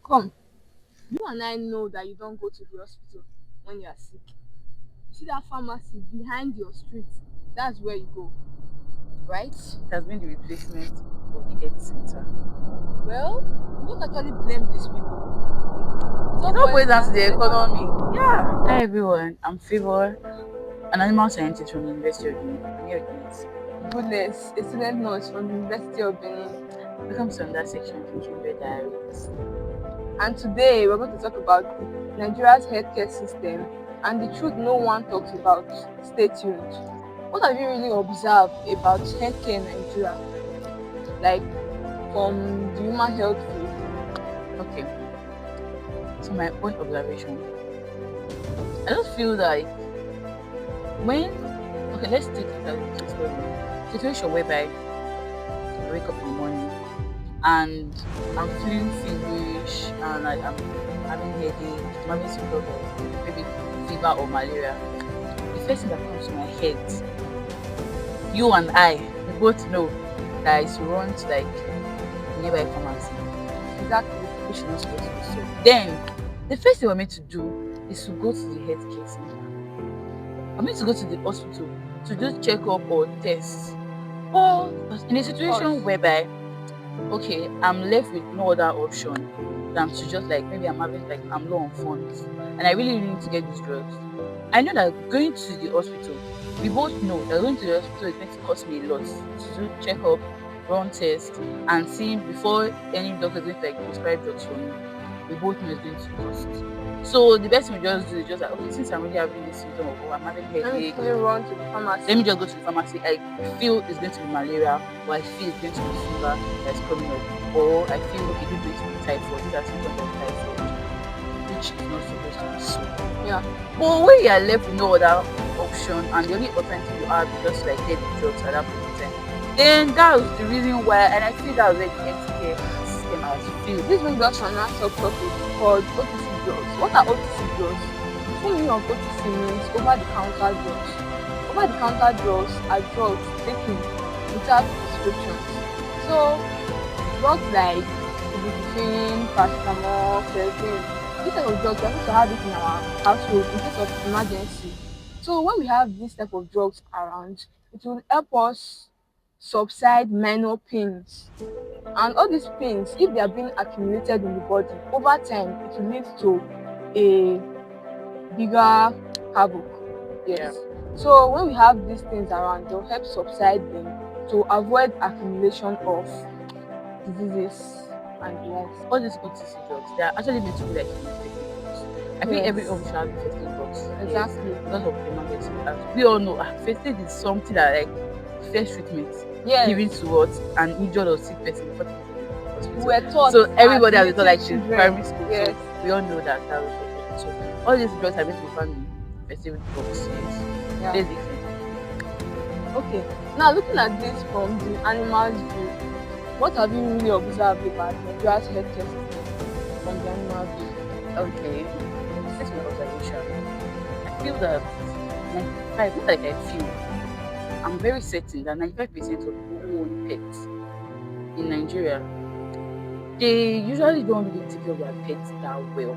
Come, you and I know that you don't go to the hospital when you are sick. You see that pharmacy behind your street, that's where you go, right? It has been the replacement of the health center. Well, you won't actually blame these people. It all It all boils boils down to down to the the economy. economy. Yeah. Hi everyone. I'm Favor, an animal scientist from the University of Benin. I'm here with mates. Goodness, a student nurse from the University of Benin. Welcome to another section of the Kindred Diaries. And today we're going to talk about Nigeria's healthcare system and the truth no one talks about. Stay tuned. What have you really observed about healthcare in Nigeria? Like from the human health field? Okay. So my own observation. I just feel like when let's take it as a situation whereby I wake up in the morning and I'm feeling feverish and like I'm having headache, I'm having symptoms of maybe fever or malaria. The first thing that comes to my head, you and I, we both know that is to run to like a nearby pharmacy, Exactly. which is not supposed to be so. Then the first thing we're meant to do is to go to the healthcare center. I'm meant to go to the hospital to do checkup or tests. Or in a Of course. situation whereby okay, I'm left with no other option than to just like maybe I'm having like I'm low on funds and I really need to get these drugs. I know that going to the hospital, we both know that going to the hospital is going to cost me a lot to do checkup, run tests, and see before any doctor is going to like prescribe drugs for me. We both know it's going to cost. So the best thing we just do is just like okay, since I'm really having this symptom of I'm having Let me headache, quickly run to the let me pharmacy. just go to the pharmacy. I feel it's going to be malaria, or I feel it's going to be fever that's coming up, or I feel okay, this is going to be typhoid. These are symptoms of typhoid, which is not supposed to be so. Yeah. But when you are left with no other option, and the only alternative you have is just to like get the drugs at that point in time, then that was the reason why, and I feel that was where the healthcare system has failed. This brings us to another subtopic called OTC drugs. What are OTC drugs? The full meaning of OTC means over the counter drugs. Over the counter drugs are drugs taken without prescriptions. So drugs like ibuprofen, paracetamol, kerosene, this type of drugs we are supposed to have it in our household in case of emergency. So when we have this type of drugs around, it will help us subside minor pains. And all these pains, if they are being accumulated in the body, over time it will lead to a bigger havoc. Yeah. Yes. So when we have these things around, they'll help subside them to avoid accumulation of diseases and the likes. All these OTC drugs, they are actually meant to be like infected drugs. I think every home Yes, should have infected drugs. Yes, exactly. because of emergency. As we all know, first aid is something that like first treatment given Yes, to what an injured or sick person before taking to the we hospital. were taught So as everybody has been taught little like since children. primary school. Yes. So we all know that that was first aid. So all these drugs are meant to be found in first aid drugs. Yes, Yeah. basically. Okay. Now looking at this from the animal's view, what have you really observed about Nigeria's healthcare system from the animal view? Okay, this is my observation. I feel that 95, not like I feel, I'm very certain that 95% of people who own pets in Nigeria, they usually don't really take care of their pets that well.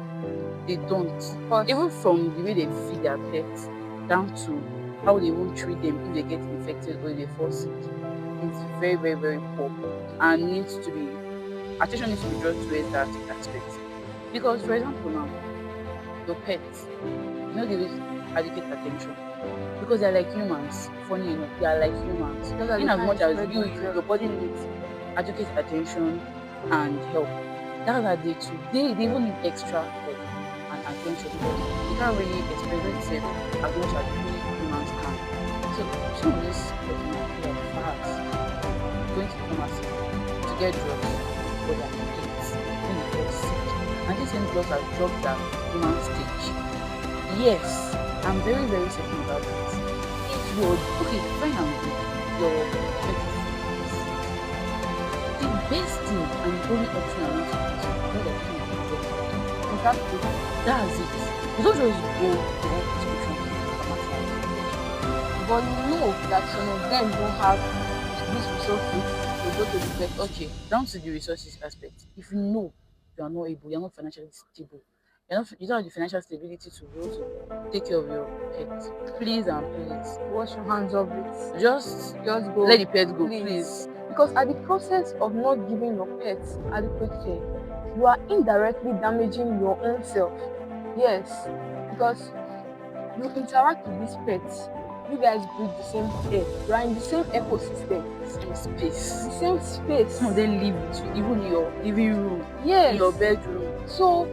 They don't. Of course. Even from the way they feed their pets down to how they won't treat them if they get infected or if they fall sick. It's very, very, very poor and needs to be attention needs to be drawn towards that aspect. Because for example now, your pets, you know they will adequate attention because they're like humans. Funny enough, they are like humans. Those are In the as much kinds as where your body needs adequate attention and help, that's how they too. They even need extra help and attention because they can't really express themselves as much as we humans can. So some of these pets might feel like fast going to the pharmacy to get drugs for their pets when they fall sick. And these same drugs are drugs that humans take. Yes, I'm very, very certain about it. If you're okay, fine and good, your pet is sick. The best thing and the only option I want to do is know that you can get drugs. exactly. That's it. You don't just go to one prescription to the pharmacy and get drugs. But you know that some of them don't have these resources to go to the vet. Okay, down to the resources aspect. If you know you are not able, you're not financially stable, you don't have the financial stability to be able to take care of your pet, please and please, Wash your hands of it. just Just go. let the pet go, Please. please. Because at the process of not giving your pets adequate care, you are indirectly damaging your own self. Yes, because you interact with these pets. You guys breathe the same air. You are in the same ecosystem, Same space. the same space. Some of them live with you, even in your living room, in Yes. your bedroom. So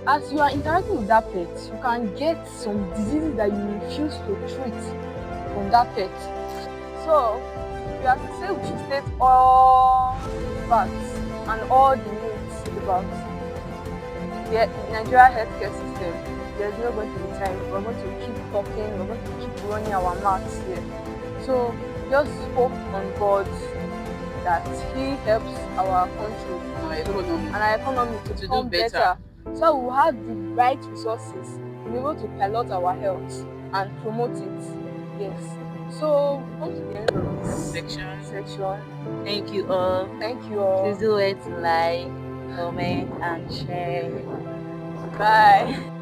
as you are interacting with that pet, you can get some diseases that you refuse to treat from that pet. So if you have to say we should state all the facts and all the myths about the Nigeria healthcare system, there's not going to be time. We're going to keep talking, we're going to keep running our mouths here. So just hope on God that He helps our country Our and our economy to do become better. So we'll have the right resources to be able to pilot our health and promote it. Yes. So we come to the end of this section. Thank you all. Thank you all. Please do it, like, comment, and share. Bye.